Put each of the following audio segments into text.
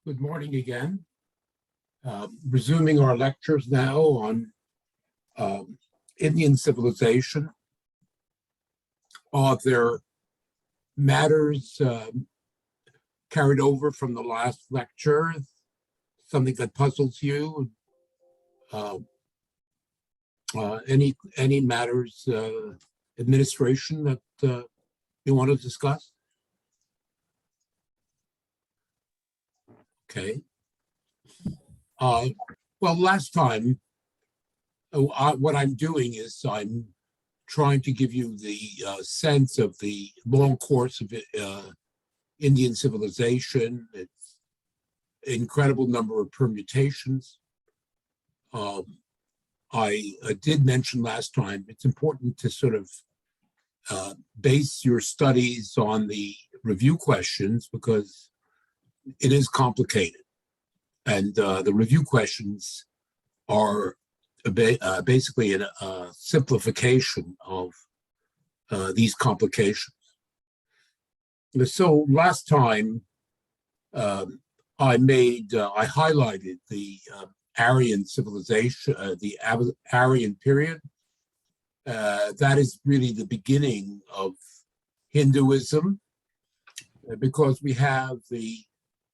Good morning again. Resuming our lectures now on Indian civilization. Are there matters carried over from the last lecture? Something that puzzles you? Any matters, administration that you want to discuss? Okay. Well, last time, what I'm doing is I'm trying to give you the sense of the long course of Indian civilization, its incredible number of permutations. I did mention last time, it's important to sort of base your studies on the review questions because it is complicated. And the review questions are basically a simplification of these complications. So last time I highlighted the Aryan civilization, the Aryan period. That is really the beginning of Hinduism because we have the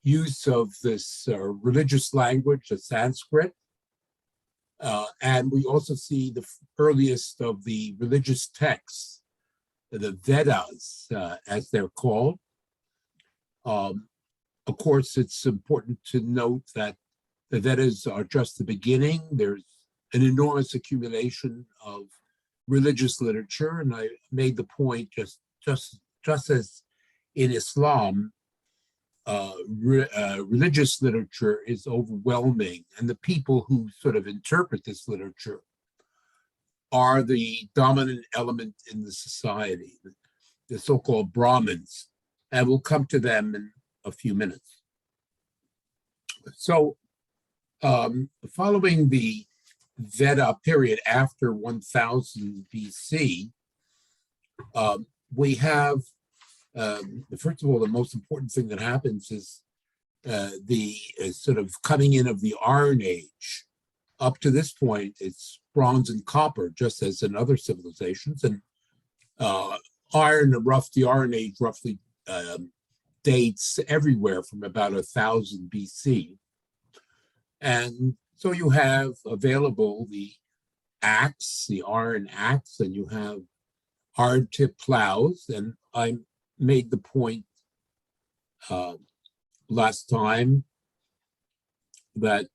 use of this religious language, the Sanskrit, and we also see the earliest of the religious texts, the Vedas, as they're called. Of course, it's important to note that the Vedas are just the beginning. There's an enormous accumulation of religious literature, and I made the point just as in Islam, religious literature is overwhelming, and the people who sort of interpret this literature are the dominant element in the society, the so-called Brahmins, and we'll come to them in a few minutes. So, following the Veda period after 1000 BC, we have, first of all, the most important thing that happens is the sort of coming in of the Iron Age. Up to this point, it's bronze and copper, just as in other civilizations. And the Iron Age roughly dates everywhere from about 1000 BC. And so you have available the axe, the iron axe, and you have iron tip plows. And I made the point last time that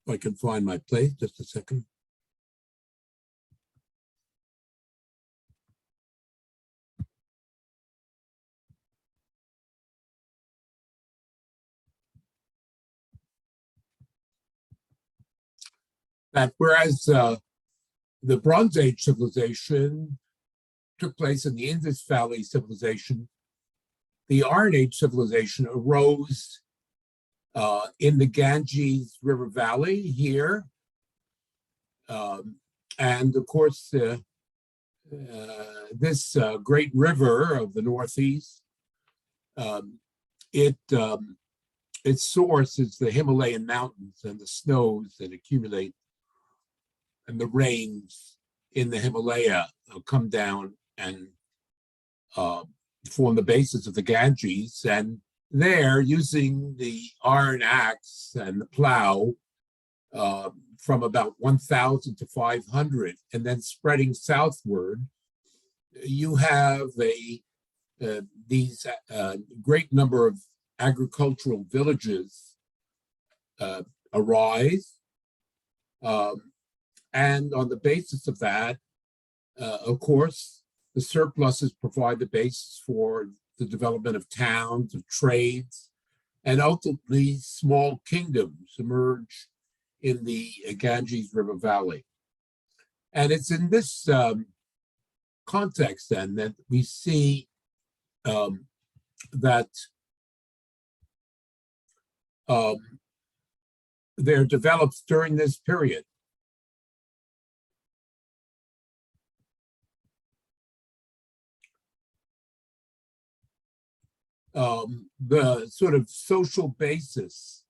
I can find my place, just a second. That whereas the Bronze Age civilization took place in the Indus Valley civilization, the Iron Age civilization arose in the Ganges River Valley here. And of course, this great river of the Northeast, its source is the Himalayan mountains and the snows that accumulate and the rains in the Himalaya come down and form the basis of the Ganges. And there, using the iron axe and the plow from about 1000 to 500, and then spreading southward, you have these great number of agricultural villages arise. And on the basis of that, of course, the surpluses provide the basis for the development of towns, of trades, and ultimately small kingdoms emerge in the Ganges River Valley. And it's in this context then that we see that there develops during this period the sort of social basis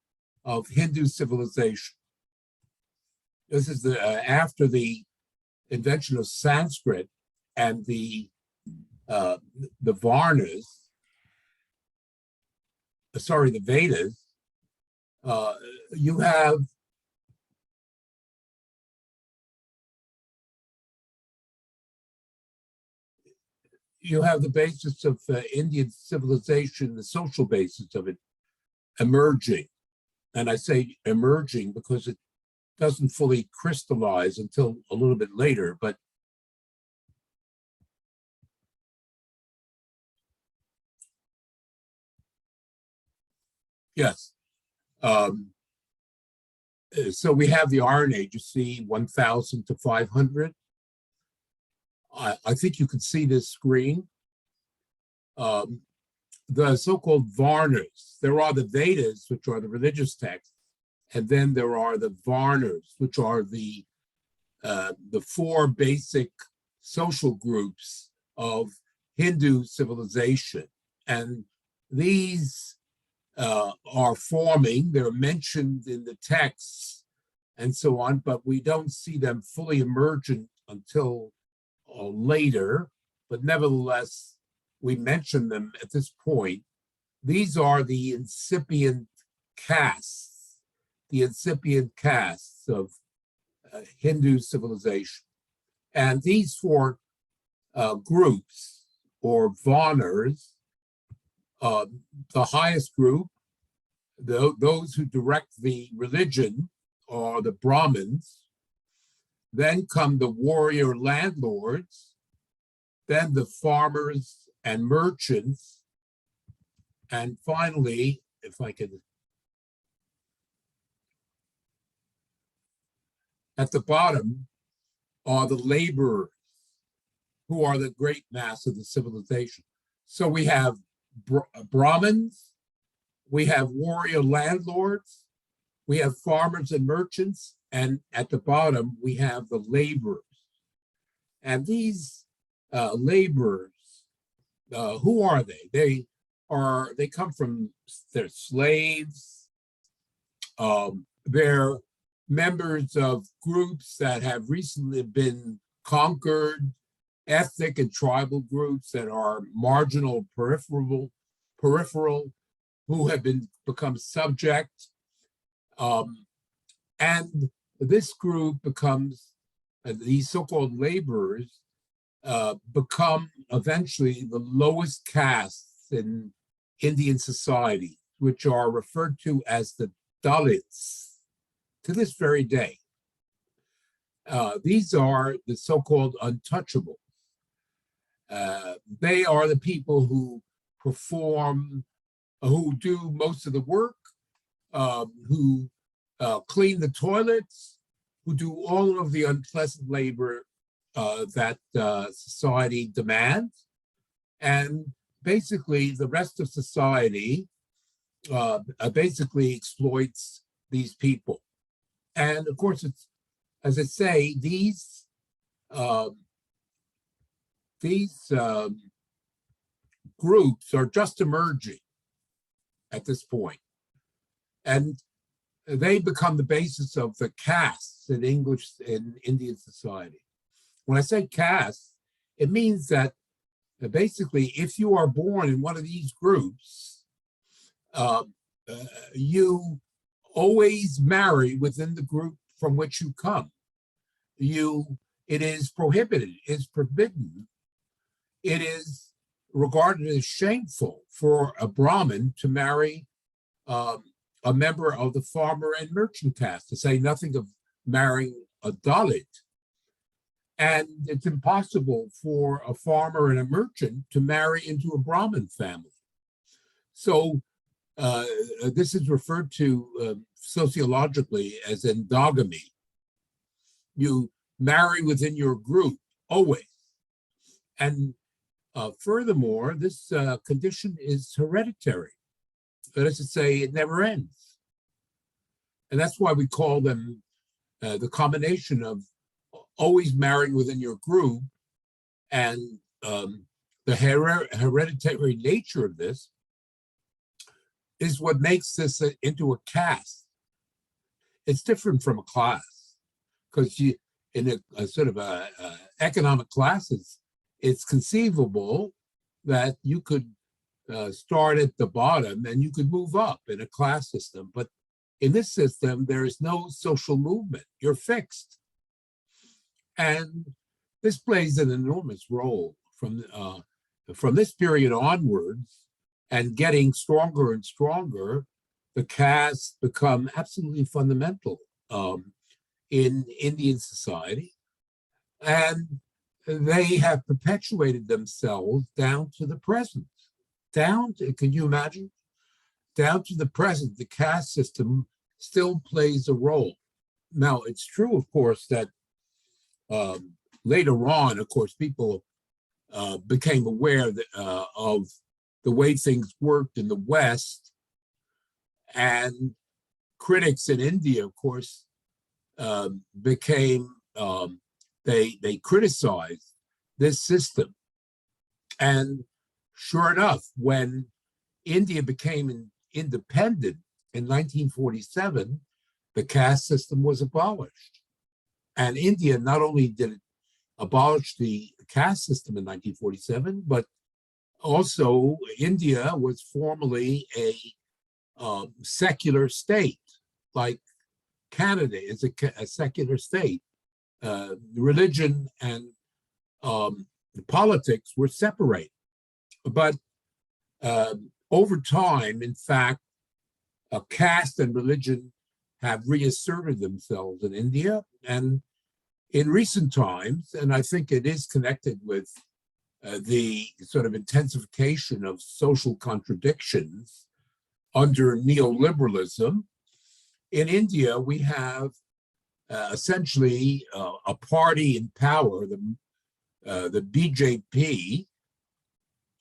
of Hindu civilization. This is after the invention of Sanskrit and the Varnas. sorry, the Vedas, uh, you have the basis of Indian civilization, the social basis of it emerging. And I say emerging because it doesn't fully crystallize until a little bit later. But yes, um, so we have the Iron Age, you see 1000 to 500. I think you can see this screen. Um, the so-called Varnas, there are the Vedas, which are the religious texts, and then there are the Varnas, which are the four basic social groups of Hindu civilization. And these are forming, they're mentioned in the texts and so on, but we don't see them fully emergent until later. But nevertheless, we mention them at this point. These are the incipient castes, of Hindu civilization. And these four groups, or Varnas, the highest group, those who direct the religion, are the Brahmins. Then come the warrior landlords, then the farmers and merchants, and finally, if I could, at the bottom are the laborers, who are the great mass of the civilization. So we have Brahmins, we have warrior landlords, we have farmers and merchants, and at the bottom we have the laborers. And these laborers, who are they? They come from, they're slaves. They're members of groups that have recently been conquered, ethnic and tribal groups that are marginal, peripheral, who have become subject. And this group becomes, these so-called laborers become eventually the lowest castes in Indian society, which are referred to as the Dalits to this very day. These are the so-called untouchables. They are the people who perform, who do most of the work, who clean the toilets, who do all of the unpleasant labor that society demands. And basically, the rest of society basically exploits these people. And of course, it's, as I say, these groups are just emerging at this point. And they become the basis of the castes in Indian society. When I say caste, it means that basically, if you are born in one of these groups, you always marry within the group from which you come. It is prohibited, it's forbidden, it is regarded as shameful for a Brahmin to marry a member of the farmer and merchant caste, to say nothing of marrying a Dalit. And it's impossible for a farmer and a merchant to marry into a Brahmin family. So this is referred to sociologically as endogamy. You marry within your group, always. And furthermore, this condition is hereditary. That is to say, it never ends. And that's why we call them the combination of always marrying within your group and the hereditary nature of this is what makes this into a caste. It's different from a class, because in a sort of economic classes, it's conceivable that you could start at the bottom and you could move up in a class system. But in this system, there is no social movement. You're fixed. And this plays an enormous role from this period onwards, and getting stronger and stronger. The castes become absolutely fundamental in Indian society, and they have perpetuated themselves down to the present. Can you imagine? Down to the present, the caste system still plays a role. Now, it's true, of course, that later on, of course, people became aware of the way things worked in the West, and critics in India, of course, became they criticized this system. And sure enough, when India became independent in 1947, the caste system was abolished. And India not only did it abolish the caste system in 1947, but also India was formerly a secular state, like Canada is a secular state. Religion and politics were separated. But over time, in fact, caste and religion have reasserted themselves in India. And in recent times, and I think it is connected with the sort of intensification of social contradictions under neoliberalism, in India, we have essentially a party in power, the BJP,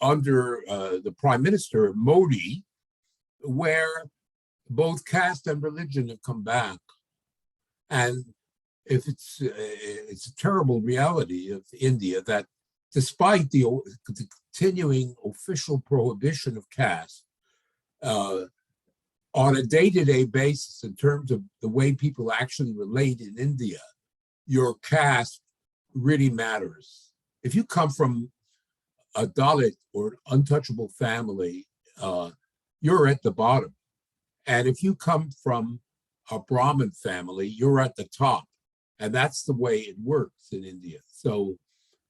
under the Prime Minister Modi, where both caste and religion have come back. And if it's a terrible reality of India that despite the continuing official prohibition of caste, on a day-to-day basis, in terms of the way people actually relate in India, your caste really matters. If you come from a Dalit or an untouchable family, you're at the bottom. And if you come from a Brahmin family, you're at the top. And that's the way it works in India. So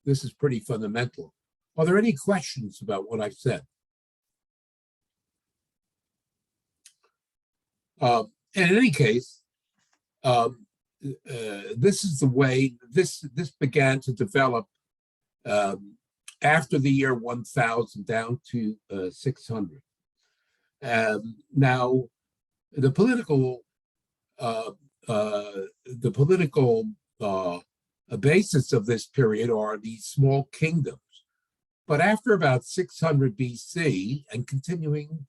this is pretty fundamental. Are there any questions about what I've said? And in any case, this is the way this began to develop after the year 1000 down to 600. Now, the political basis of this period are these small kingdoms. But after about 600 BC and continuing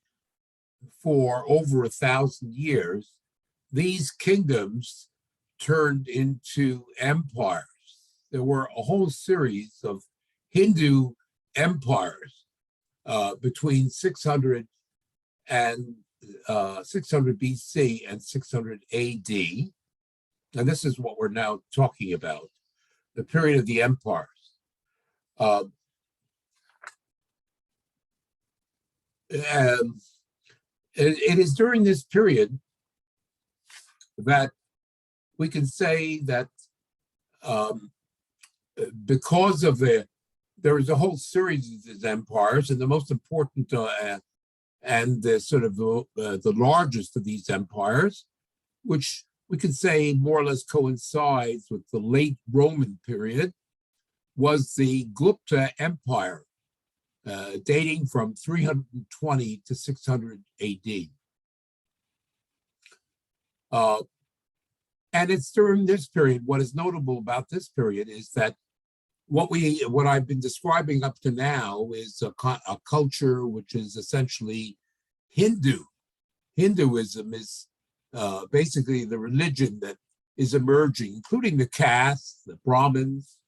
for over 1,000 years, these kingdoms turned into empires. There were a whole series of Hindu empires between 600 BC and 600 AD. And this is what we're now talking about, the period of the empires. It is during this period that we can say that because of there is a whole series of these empires, and the most important and the sort of the largest of these empires, which we could say more or less coincides with the late Roman period, was the Gupta Empire, dating from 320 to 600 AD. And it's during this period, what is notable about this period is that what I've been describing up to now is a culture which is essentially Hindu. Hinduism is basically the religion that is emerging, including the castes, the Brahmins,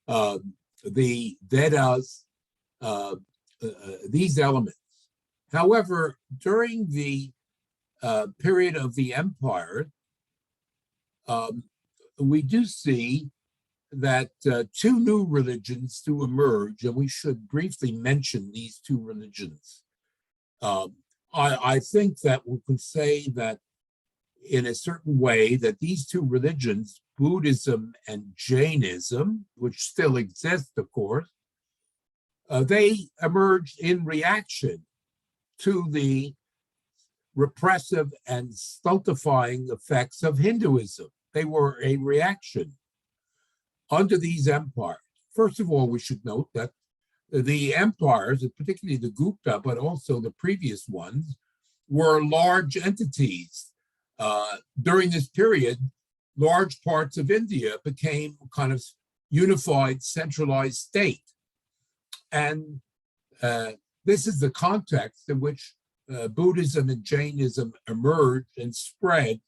the Vedas, these elements. However, during the period of the empire, we do see that two new religions do emerge, and we should briefly mention these two religions. Um, I think that we can say that in a certain way that these two religions, Buddhism and Jainism, which still exist, of course, they emerged in reaction to the repressive and stultifying effects of Hinduism. They were a reaction under these empires. First of all, we should note that the empires, particularly the Gupta, but also the previous ones, were large entities. During this period, large parts of India became kind of unified, centralized state. And this is the context in which Buddhism and Jainism emerged and spread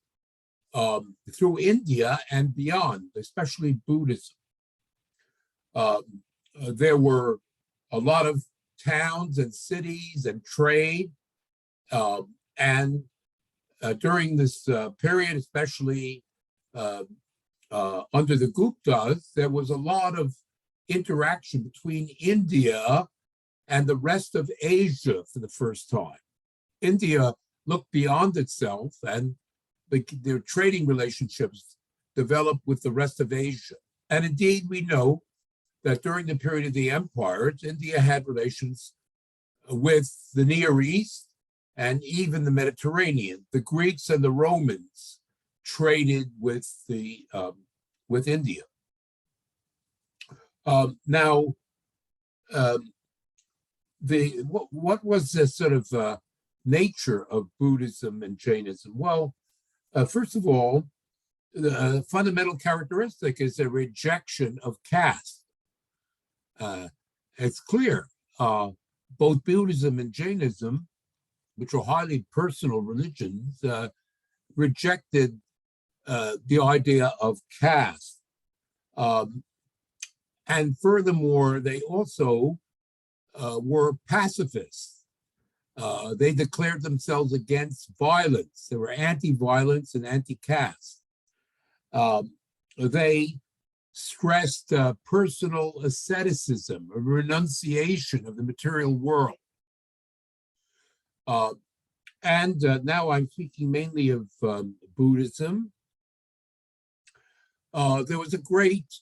through India and beyond, especially Buddhism. There were a lot of towns and cities and trade, and during this period, especially under the Guptas, there was a lot of interaction between India and the rest of Asia for the first time. India looked beyond itself, and their trading relationships developed with the rest of Asia. And indeed, we know that during the period of the empires, India had relations with the Near East and even the Mediterranean. The Greeks and the Romans traded with India. Now, what was the sort of nature of Buddhism and Jainism? Well, first of all, the fundamental characteristic is a rejection of caste. It's clear, both Buddhism and Jainism, which are highly personal religions, rejected the idea of caste. And furthermore, they also were pacifists. They declared themselves against violence. They were anti-violence and anti-caste. They stressed personal asceticism, a renunciation of the material world. And now I'm speaking mainly of Buddhism. There was a great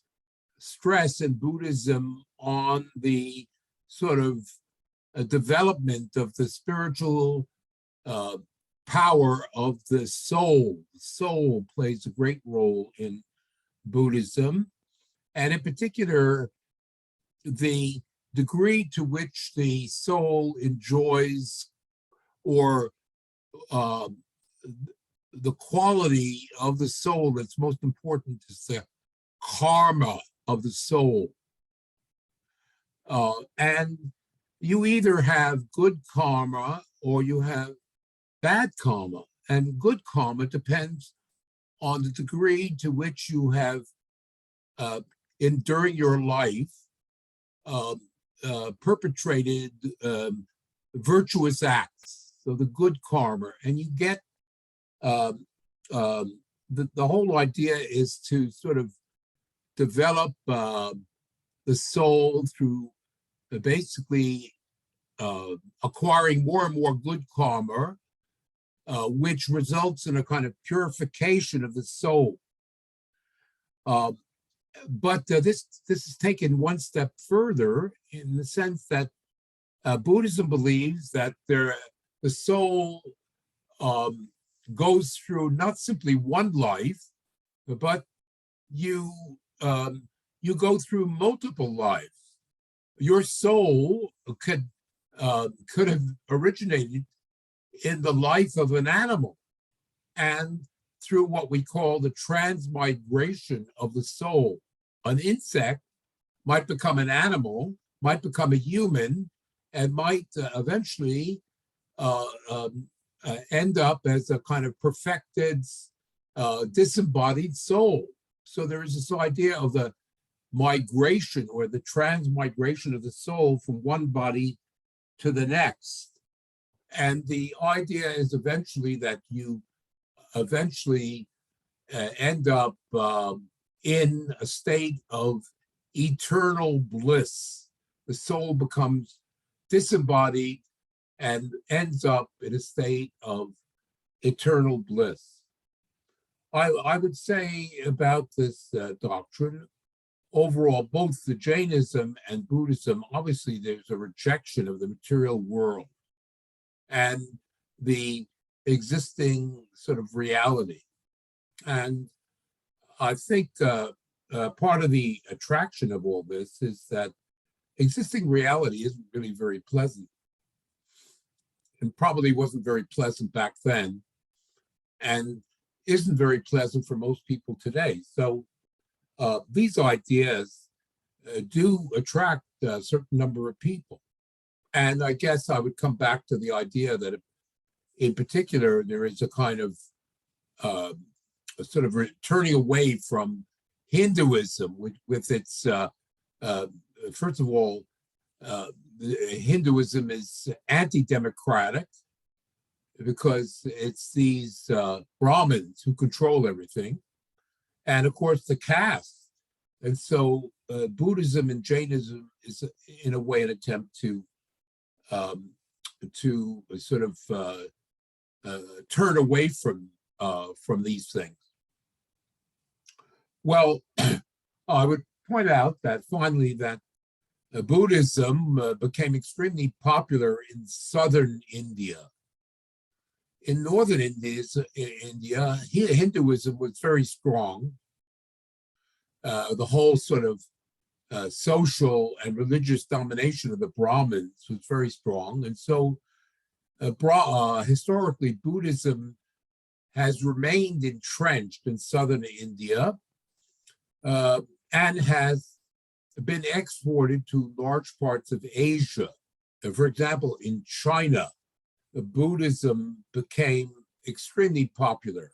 stress in Buddhism on the sort of development of the spiritual power of the soul. The soul plays a great role in Buddhism, and in particular, the degree to which the soul enjoys or the quality of the soul that's most important is the karma of the soul. And you either have good karma or you have bad karma. And good karma depends on the degree to which you have, during your life, perpetrated virtuous acts. So the good karma, and you get the whole idea is to sort of develop the soul through basically acquiring more and more good karma, which results in a kind of purification of the soul. But this is taken one step further in the sense that Buddhism believes that the soul goes through not simply one life, but you go through multiple lives. Your soul could have originated in the life of an animal, and through what we call the transmigration of the soul. An insect might become an animal, might become a human, and might eventually end up as a kind of perfected, disembodied soul. So there is this idea of the migration or the transmigration of the soul from one body to the next. And the idea is eventually that you end up in a state of eternal bliss. The soul becomes disembodied and ends up in a state of eternal bliss. I would say about this doctrine, overall, both the Jainism and Buddhism, obviously there's a rejection of the material world and the existing sort of reality. And I think part of the attraction of all this is that existing reality isn't really very pleasant, and probably wasn't very pleasant back then, and isn't very pleasant for most people today. So these ideas do attract a certain number of people. And I guess I would come back to the idea that in particular, there is a kind of a sort of turning away from Hinduism with its, first of all, Hinduism is anti-democratic because it's these Brahmins who control everything. And of course, the caste. And so Buddhism and Jainism is in a way an attempt to sort of turn away from these things. Well, I would point out that finally that Buddhism became extremely popular in southern India. In northern India, Hinduism was very strong. The whole sort of social and religious domination of the Brahmins was very strong. And so historically, Buddhism has remained entrenched in southern India and has been exported to large parts of Asia. For example, in China, Buddhism became extremely popular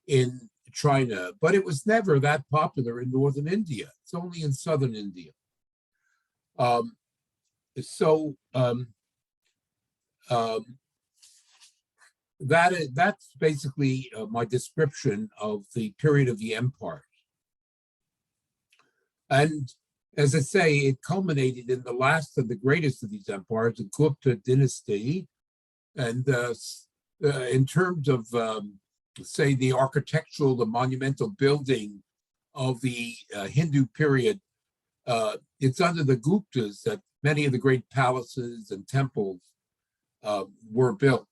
in China, but it was never that popular in northern India. It's only in southern India. That's basically my description of the period of the empire. And as I say, it culminated in the last and the greatest of these empires, the Gupta dynasty. And in terms of, say, the architectural, the monumental building of the Hindu period, it's under the Guptas that many of the great palaces and temples were built.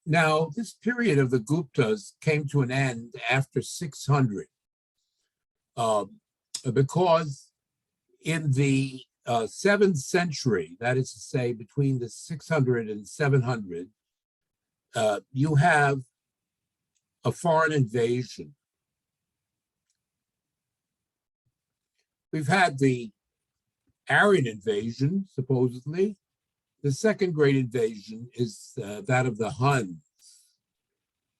Now, this period of the Guptas came to an end after 600, because in the 7th century, that is to say, between the 600 and 700, you have a foreign invasion. We've had the Aryan invasion, supposedly. The second great invasion is that of the Huns,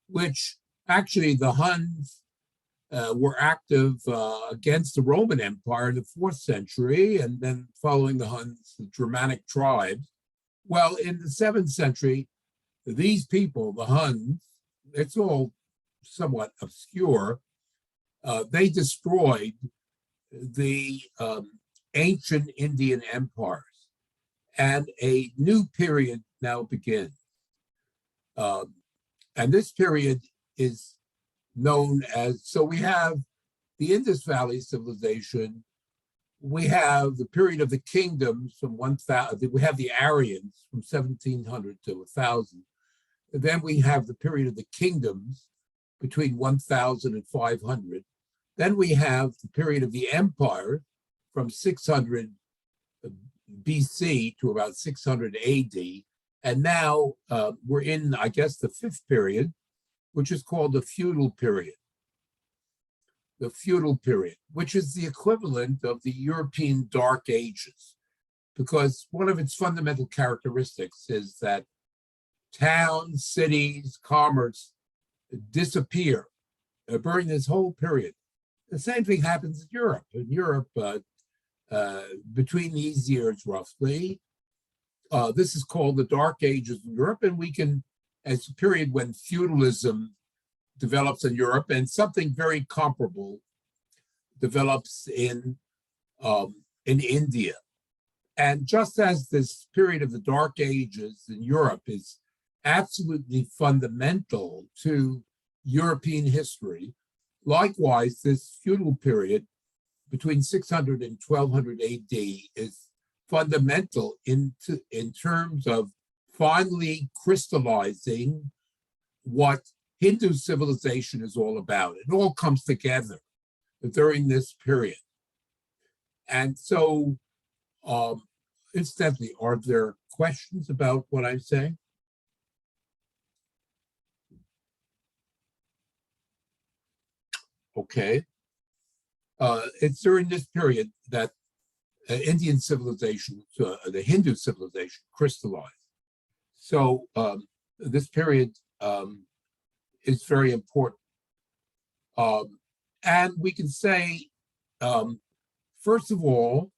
which actually the Huns were active against the Roman Empire in the 4th century, and then following the Huns, the Germanic tribes. Well, in the 7th century, these people, the Huns, it's all somewhat obscure, they destroyed the ancient Indian empires, and a new period now begins. And this period is known as, so we have the Indus Valley civilization, we have the period of the kingdoms from 1000, we have the Aryans from 1700 to 1000, and then we have the period of the kingdoms between 1000 and 500. Then we have the period of the empire from 600 BC to about 600 AD. And now we're in, I guess, the 5th period, which is called the feudal period. The feudal period, which is the equivalent of the European Dark Ages, because one of its fundamental characteristics is that towns, cities, commerce disappear during this whole period. The same thing happens in Europe. In Europe, between these years, roughly, this is called the Dark Ages in Europe, and we can, as a period when feudalism develops in Europe, and something very comparable develops in India. And just as this period of the Dark Ages in Europe is absolutely fundamental to European history, likewise, this feudal period between 600 and 1200 AD is fundamental in terms of finally crystallizing what Hindu civilization is all about. It all comes together during this period. And so, incidentally, are there questions about what I'm saying? Okay. It's during this period that Indian civilization, the Hindu civilization, crystallized. So this period is very important. And we can say, first of all,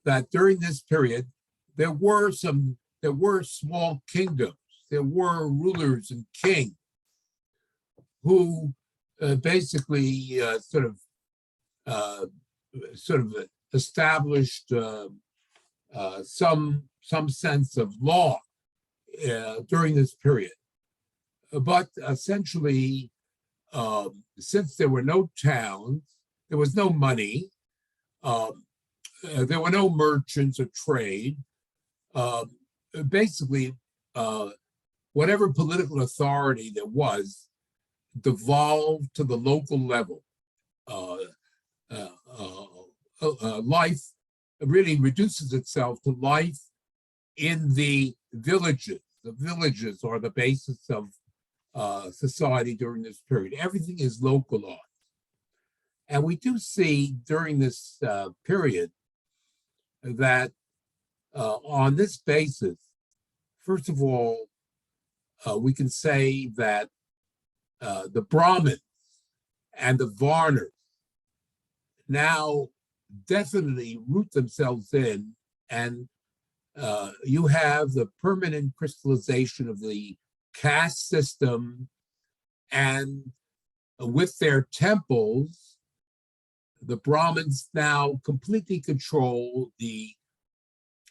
that during this period, there were small kingdoms, there were rulers and kings who basically sort of established some sense of law during this period. But essentially, since there were no towns, there was no money, there were no merchants or trade, basically, whatever political authority there was devolved to the local level. Life really reduces itself to life in the villages. The villages are the basis of society during this period. Everything is localized. And we do see during this period that on this basis, first of all, we can say that the Brahmins and the Varnas now definitely root themselves in, and you have the permanent crystallization of the caste system, and with their temples, the Brahmins now completely control the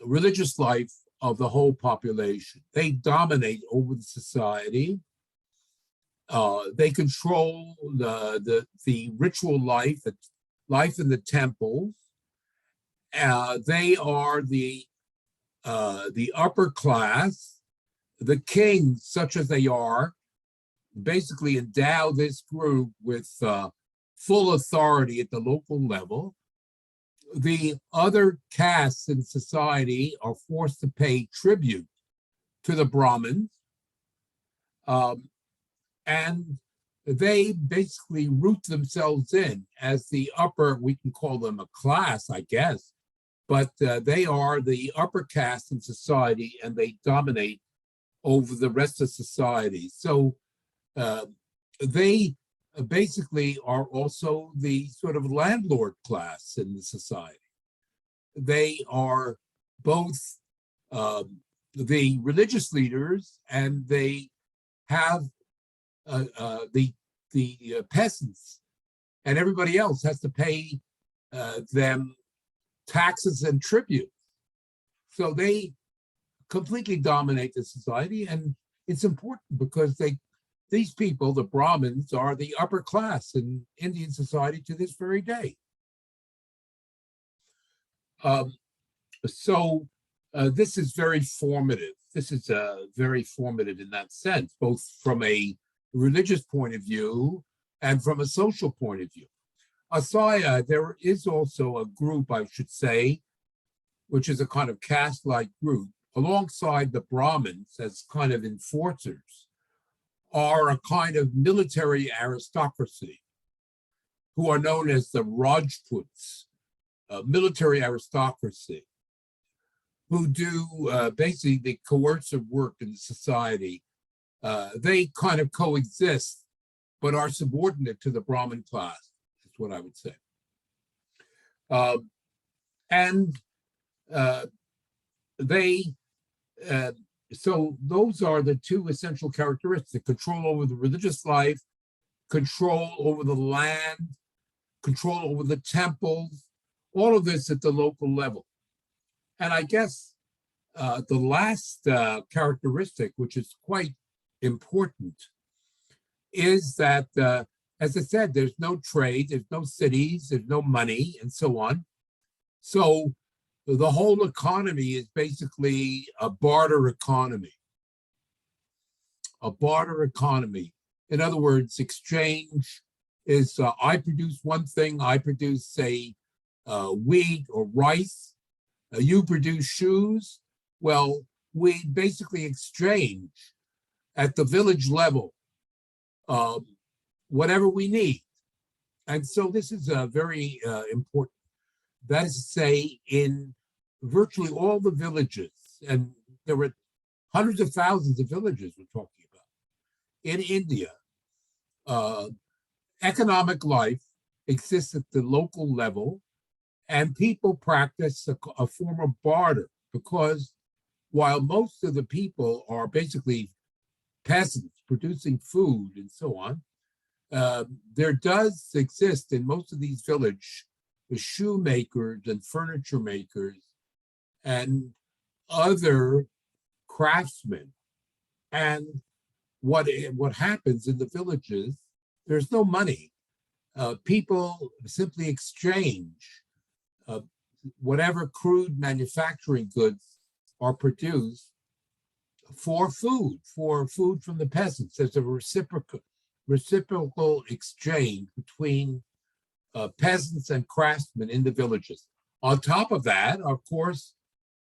religious life of the whole population. They dominate over the society. They control the ritual life, the life in the temples. They are the upper class. The kings, such as they are, basically endow this group with full authority at the local level. The other castes in society are forced to pay tribute to the Brahmins, and they basically root themselves in as the upper, we can call them a class, I guess, but they are the upper caste in society, and they dominate over the rest of society. So they basically are also the sort of landlord class in the society. They are both the religious leaders, and they have the peasants, and everybody else has to pay them taxes and tribute. So they completely dominate the society, and it's important because these people, the Brahmins, are the upper class in Indian society to this very day. So this is very formative. This is very formative in that sense, both from a religious point of view and from a social point of view. Asaya, there is also a group, I should say, which is a kind of caste-like group, alongside the Brahmins as kind of enforcers, are a kind of military aristocracy who are known as the Rajputs, military aristocracy, who do basically the coercive work in society. They kind of coexist, but are subordinate to the Brahmin class, is what I would say. So those are the two essential characteristics: control over the religious life, control over the land, control over the temples, all of this at the local level. And I guess the last characteristic, which is quite important, is that, as I said, there's no trade, there's no cities, there's no money, and so on. So the whole economy is basically a barter economy. A barter economy. In other words, exchange is I produce one thing, I produce, say, wheat or rice, you produce shoes. Well, we basically exchange at the village level whatever we need. And so this is very important. That is to say, in virtually all the villages, and there were hundreds of thousands of villages we're talking about in India, economic life exists at the local level, and people practice a form of barter, because while most of the people are basically peasants producing food and so on, there does exist in most of these villages the shoemakers and furniture makers and other craftsmen. And what happens in the villages, there's no money. People simply exchange whatever crude manufacturing goods are produced for food from the peasants. There's a reciprocal exchange between peasants and craftsmen in the villages. On top of that, of course,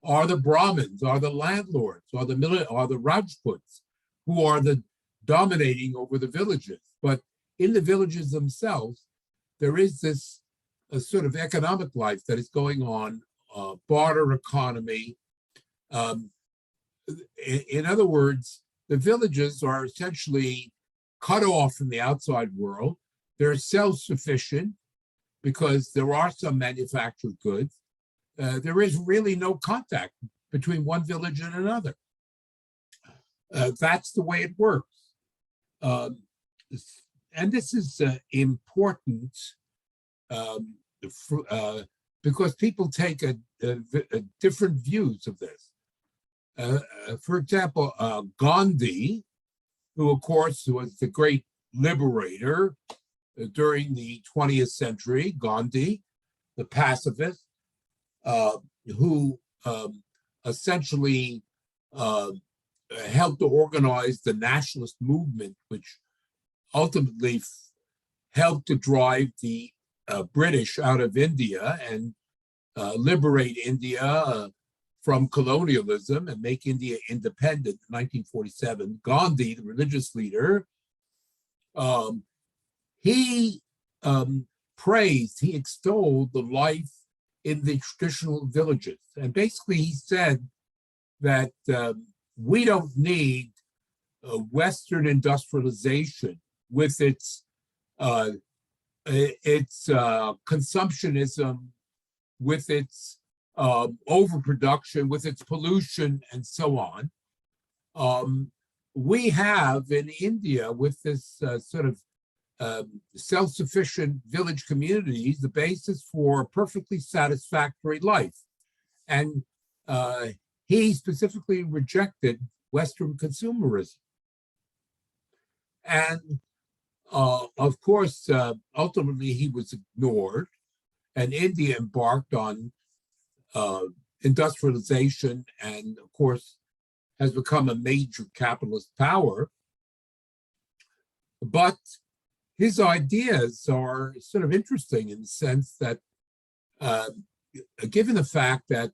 are the Brahmins, are the landlords, are the Rajputs, who are the dominating over the villages. But in the villages themselves, there is this sort of economic life that is going on, barter economy. In other words, the villages are essentially cut off from the outside world. They're self-sufficient because there are some manufactured goods. There is really no contact between one village and another. That's the way it works. And this is important because people take a different views of this. For example, Gandhi, who of course was the great liberator during the 20th century, Gandhi, the pacifist, who essentially helped to organize the nationalist movement, which ultimately helped to drive the British out of India and liberate India from colonialism and make India independent in 1947. Gandhi, the religious leader, he praised, he extolled the life in the traditional villages. And basically he said that we don't need Western industrialization with its consumptionism, with its overproduction, with its pollution, and so on. We have in India, with this sort of self-sufficient village communities, the basis for a perfectly satisfactory life. And he specifically rejected Western consumerism. And of course, ultimately he was ignored, and India embarked on industrialization and, of course, has become a major capitalist power. But his ideas are sort of interesting in the sense that, given the fact that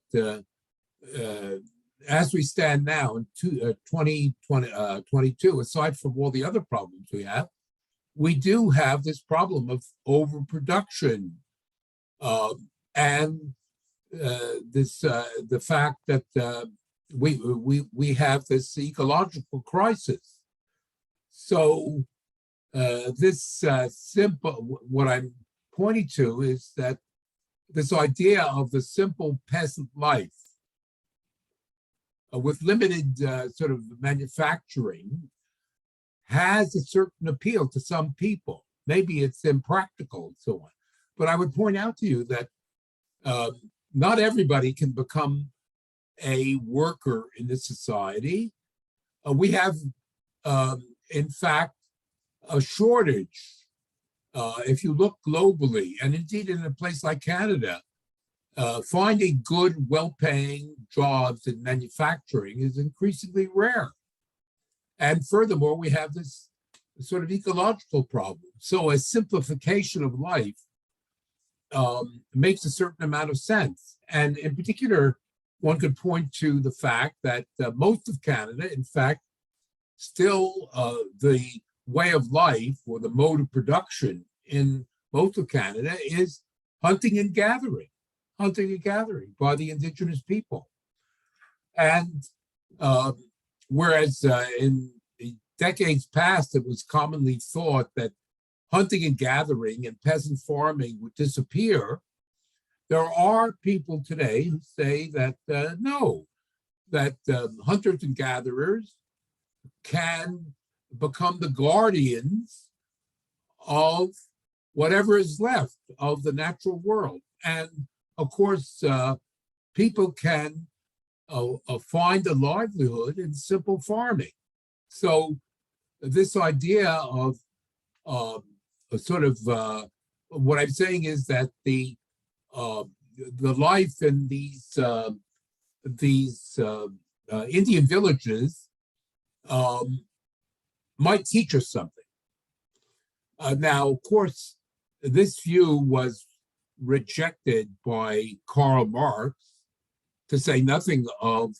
as we stand now in 2022, aside from all the other problems we do have this problem of overproduction, and the fact that we have this ecological crisis. So this what I'm pointing to is that this idea of the simple peasant life with limited sort of manufacturing has a certain appeal to some people. Maybe it's impractical and so on. But I would point out to you that not everybody can become a worker in this society. We have, in fact, a shortage. If you look globally, and indeed in a place like Canada, finding good, well-paying jobs in manufacturing is increasingly rare. And furthermore, we have this sort of ecological problem. So a simplification of life makes a certain amount of sense. And in particular, one could point to the fact that most of Canada, in fact, still the way of life or the mode of production in most of Canada is hunting and gathering by the indigenous people. And whereas in decades past, it was commonly thought that hunting and gathering and peasant farming would disappear, there are people today who say that no, that hunters and gatherers can become the guardians of whatever is left of the natural world. And of course, people can find a livelihood in simple farming. So this idea of what I'm saying is that the life in these Indian villages might teach us something. Now, of course, this view was rejected by Karl Marx, to say nothing of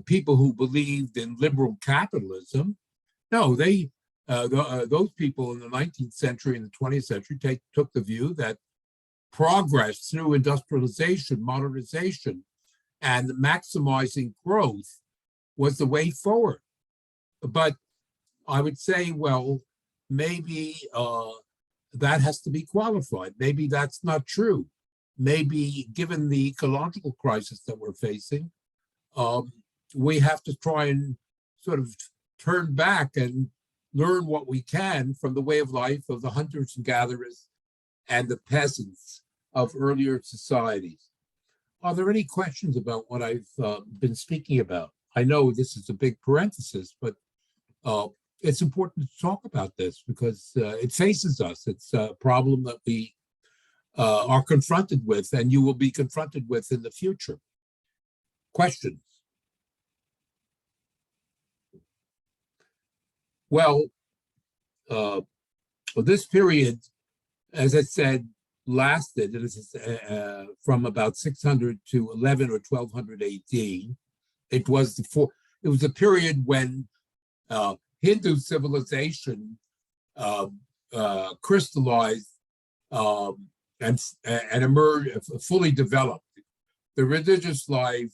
people who believed in liberal capitalism. No, those people in the 19th century and the 20th century took the view that progress through industrialization, modernization, and maximizing growth was the way forward. But I would say, well, maybe that has to be qualified. Maybe that's not true. Maybe given the ecological crisis that we're facing, we have to try and sort of turn back and learn what we can from the way of life of the hunters and gatherers and the peasants of earlier societies. Are there any questions about what I've been speaking about? I know this is a big parenthesis, but it's important to talk about this because it faces us. It's a problem that we are confronted with, and you will be confronted with in the future. Questions? Well, this period, as I said, lasted from about 600 to 11 or 1200 AD. It was a period when Hindu civilization crystallized and emerged, fully developed. The religious life,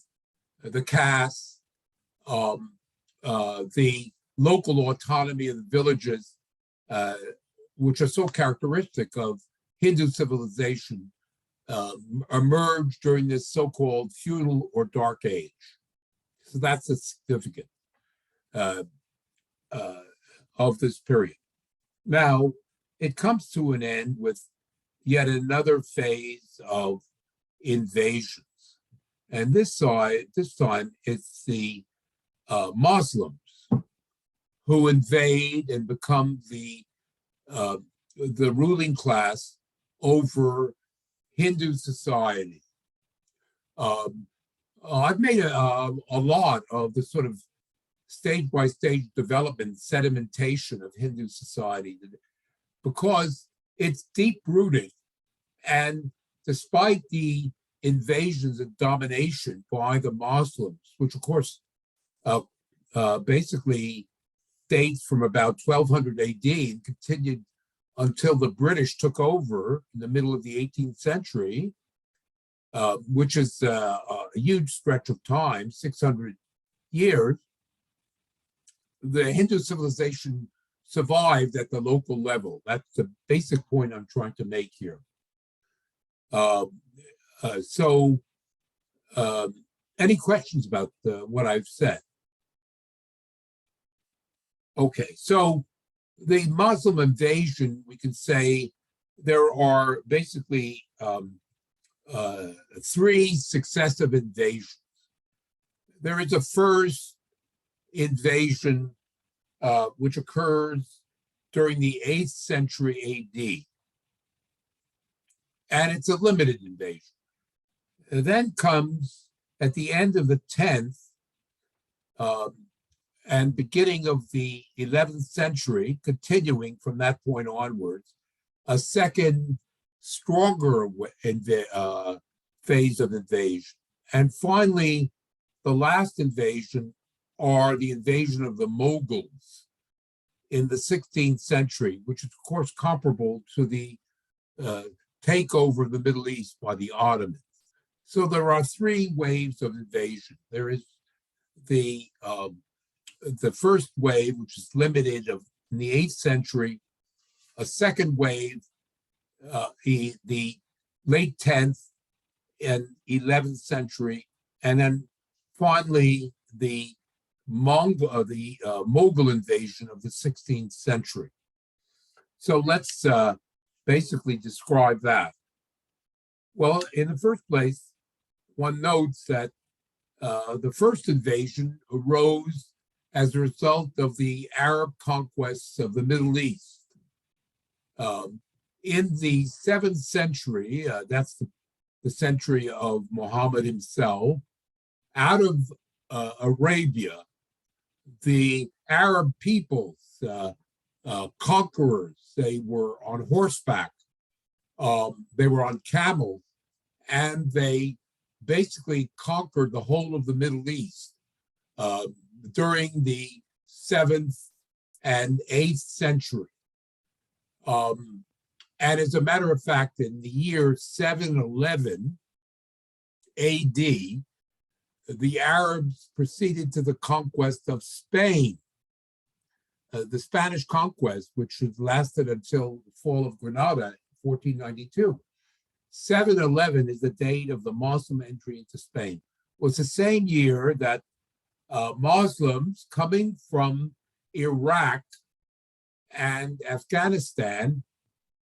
the caste, the local autonomy of the villages, which are so characteristic of Hindu civilization, emerged during this so-called feudal or dark age. So that's a significant of this period. Now, it comes to an end with yet another phase of invasions. And this time it's the Muslims who invade and become the ruling class over Hindu society. I've made a lot of the sort of stage-by-stage development, sedimentation of Hindu society because it's deep-rooted. And despite the invasions and domination by the Muslims, which of course basically dates from about 1200 AD and continued until the British took over in the middle of the 18th century, which is a huge stretch of time, 600 years, the Hindu civilization survived at the local level. That's the basic point I'm trying to make here. Any questions about what I've said? Okay, so the Muslim invasion, we can say there are basically three successive invasions. There is a first invasion, which occurs during the 8th century AD, and it's a limited invasion. And then comes, at the end of the 10th and beginning of the 11th century, continuing from that point onwards, a second, stronger phase of invasion. And finally, the last invasion are the invasion of the Moguls in the 16th century, which is, of course, comparable to the takeover of the Middle East by the Ottomans. So there are three waves of invasion. There is the first wave, which is limited in the 8th century, a second wave, the late 10th and 11th century, and then finally the Mughal invasion of the 16th century. So let's basically describe that. Well, in the first place, one notes that the first invasion arose as a result of the Arab conquests of the Middle East. In the 7th century, that's the century of Muhammad himself, out of Arabia, the Arab peoples, conquerors, they were on horseback, they were on camels, and they basically conquered the whole of the Middle East during the 7th and 8th century. And as a matter of fact, in the year 711 AD, the Arabs proceeded to the conquest of Spain. The Spanish conquest, which lasted until the fall of Granada in 1492. 711 is the date of the Muslim entry into Spain. It was the same year that Muslims coming from Iraq and Afghanistan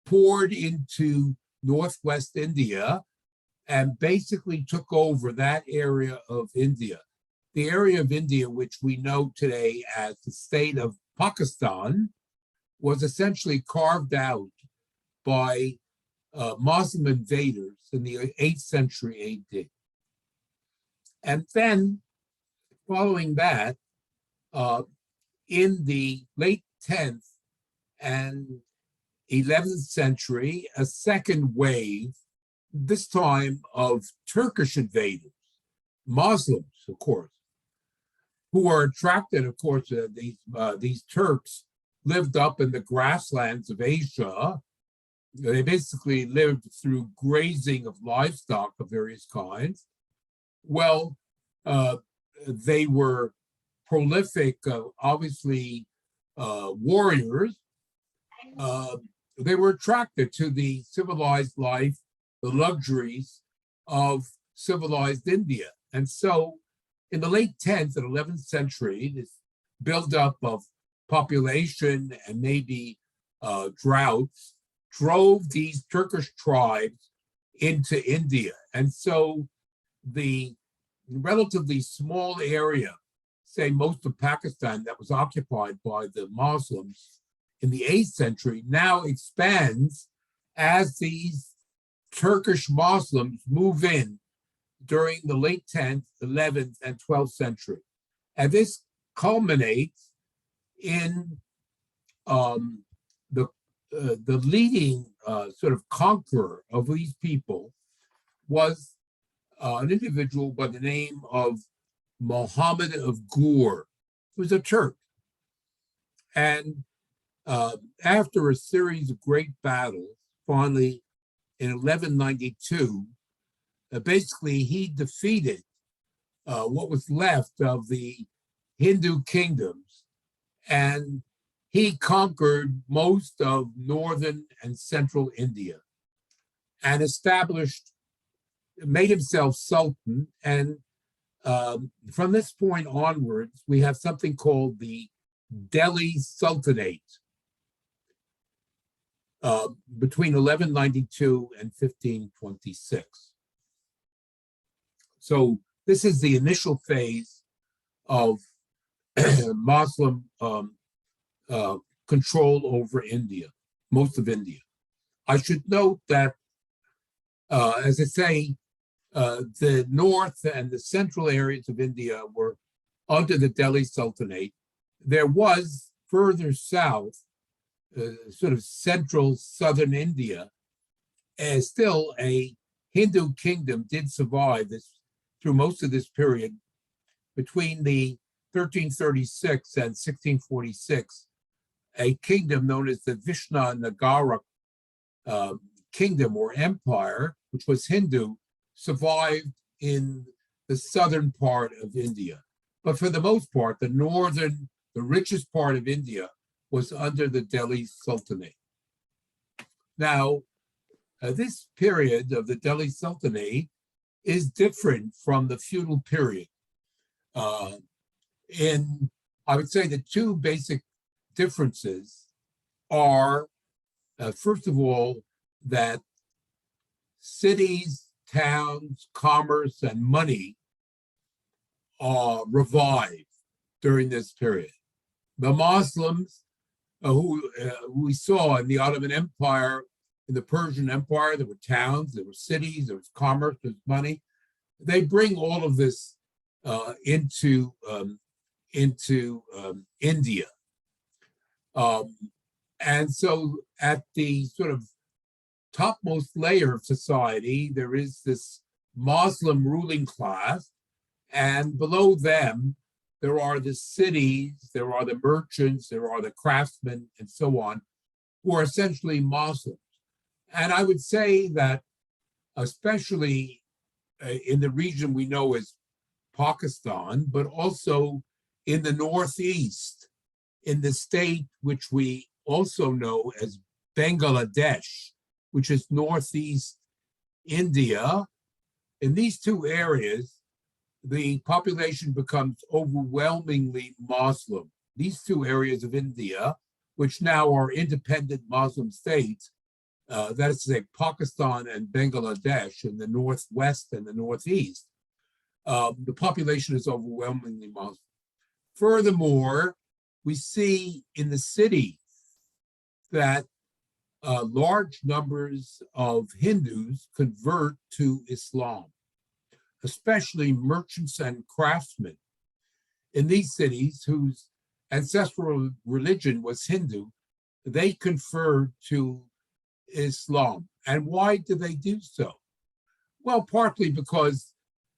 poured into northwest India and basically took over that area of India. The area of India, which we know today as the state of Pakistan, was essentially carved out by Muslim invaders in the 8th century AD. And then, following that, in the late 10th and 11th century, a second wave, this time of Turkish invaders, Muslims, of course, who are attracted, of course, these Turks lived up in the grasslands of Asia. They basically lived through grazing of livestock of various kinds. Well, they were prolific, obviously, warriors. They were attracted to the civilized life, the luxuries of civilized India. And so in the late 10th and 11th century, this buildup of population and maybe droughts drove these Turkish tribes into India. And so the relatively small area, say most of Pakistan, that was occupied by the Muslims in the 8th century, now expands as these Turkish Muslims move in during the late 10th, 11th, and 12th century. And this culminates in the leading sort of conqueror of these people was an individual by the name of Muhammad of Ghur, who was a Turk. And after a series of great battles, finally in 1192, basically he defeated what was left of the Hindu kingdoms, and he conquered most of northern and central India and made himself sultan. And from this point onwards, we have something called the Delhi Sultanate between 1192 and 1526. So This is the initial phase of Muslim control over India, most of India. I should note that, as I say, the north and the central areas of India were under the Delhi Sultanate. There was further south, sort of central southern India, as still a Hindu kingdom did survive this through most of this period between the 1336 and 1646. A kingdom known as the Vishnanagara kingdom or empire, which was Hindu, survived in the southern part of India. But for the most part, the richest part of India was under the Delhi Sultanate. Now, this period of the Delhi Sultanate is different from the feudal period. I would say the two basic differences are, first of all, that cities, towns, commerce, and money revived during this period. The Muslims, who we saw in the Ottoman Empire, in the Persian Empire, there were towns, there were cities, there was commerce, there was money. They bring all of this into India. And so at the sort of topmost layer of society, there is this Muslim ruling class, and below them, there are the cities, there are the merchants, there are the craftsmen, and so on, who are essentially Muslims. And I would say that, especially in the region we know as Pakistan, but also in the Northeast, in the state which we also know as Bangladesh, which is Northeast India, in these two areas, the population becomes overwhelmingly Muslim. These two areas of India, which now are independent Muslim states, that is to say Pakistan and Bangladesh in the Northwest and the Northeast, the population is overwhelmingly Muslim. Furthermore, we see in the cities that large numbers of Hindus convert to Islam, especially merchants and craftsmen in these cities whose ancestral religion was Hindu. They convert to Islam. And why do they do so? Well, partly because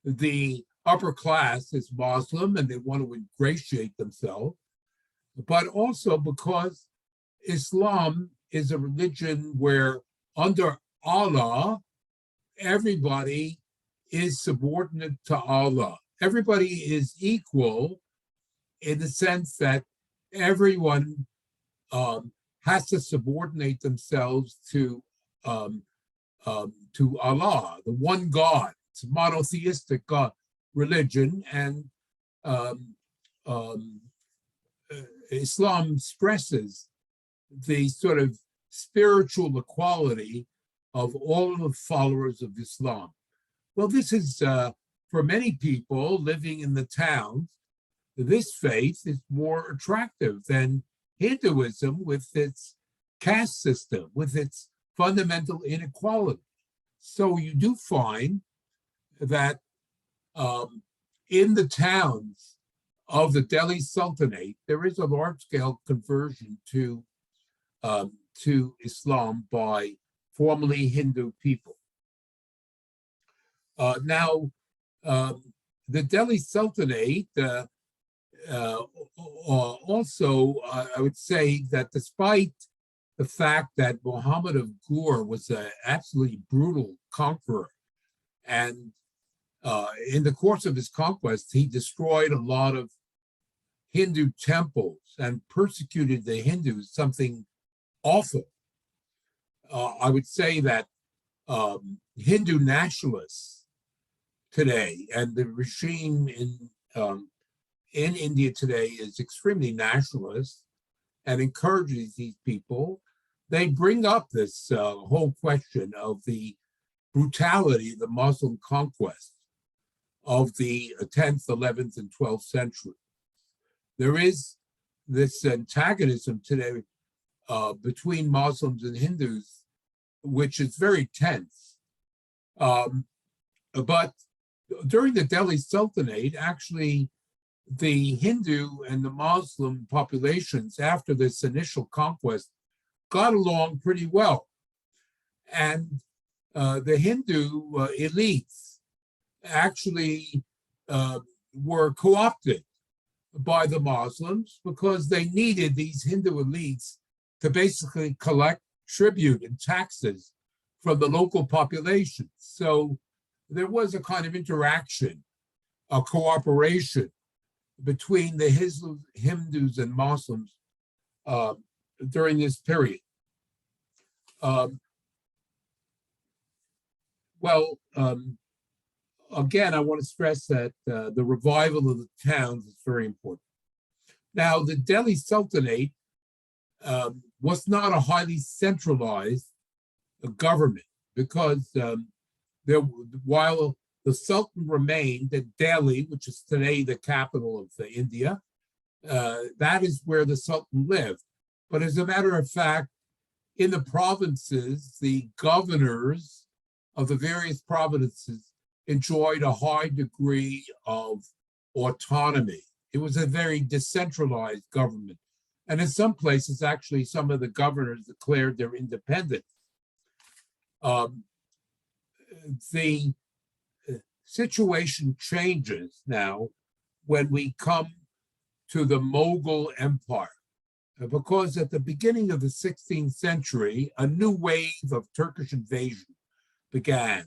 the upper class is Muslim and they want to ingratiate themselves, but also because Islam is a religion where under Allah, everybody is subordinate to Allah. Everybody is equal in the sense that everyone has to subordinate themselves to Allah, the one God. It's a monotheistic religion, and Islam stresses the sort of spiritual equality of all the followers of Islam. Well, this is, for many people living in the towns, this faith is more attractive than Hinduism with its caste system, with its fundamental inequality. So you do find that in the towns of the Delhi Sultanate, there is a large-scale conversion to Islam by formerly Hindu people. Now, the Delhi Sultanate also, I would say that despite the fact that Muhammad of Ghur was an absolutely brutal conqueror, and in the course of his conquest, he destroyed a lot of Hindu temples and persecuted the Hindus, something awful. I would say that Hindu nationalists today and the regime in India today is extremely nationalist and encourages these people. They bring up this whole question of the brutality of the Muslim conquest. of the 10th, 11th, and 12th century. There is this antagonism today between Muslims and Hindus, which is very tense. But during the Delhi Sultanate, actually, the Hindu and the Muslim populations, after this initial conquest, got along pretty well. And the Hindu elites actually were co-opted by the Muslims because they needed these Hindu elites to basically collect tribute and taxes from the local population. So there was a kind of interaction, a cooperation between the Hindus and Muslims during this period. Again, I want to stress that the revival of the towns is very important. Now, the Delhi Sultanate was not a highly centralized government because while the Sultan remained at Delhi, which is today the capital of India, that is where the Sultan lived. But as a matter of fact, in the provinces, the governors of the various provinces enjoyed a high degree of autonomy. It was a very decentralized government. And in some places, actually, some of the governors declared their independence. The situation changes now when we come to the Mughal Empire, because at the beginning of the 16th century, a new wave of Turkish invasion began,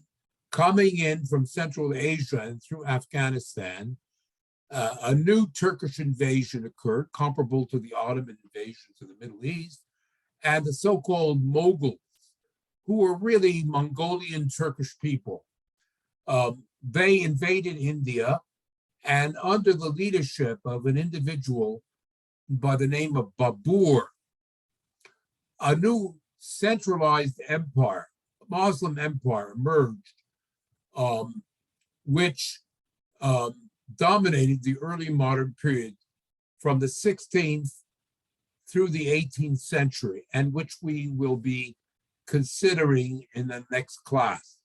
coming in from Central Asia and through Afghanistan. A new Turkish invasion occurred, comparable to the Ottoman invasions of the Middle East, and the so-called Mughals, who were really Mongolian Turkish people. They invaded India, and under the leadership of an individual by the name of Babur, a new centralized empire, Muslim empire, emerged, which dominated the early modern period from the 16th through the 18th century, and which we will be considering in the next class.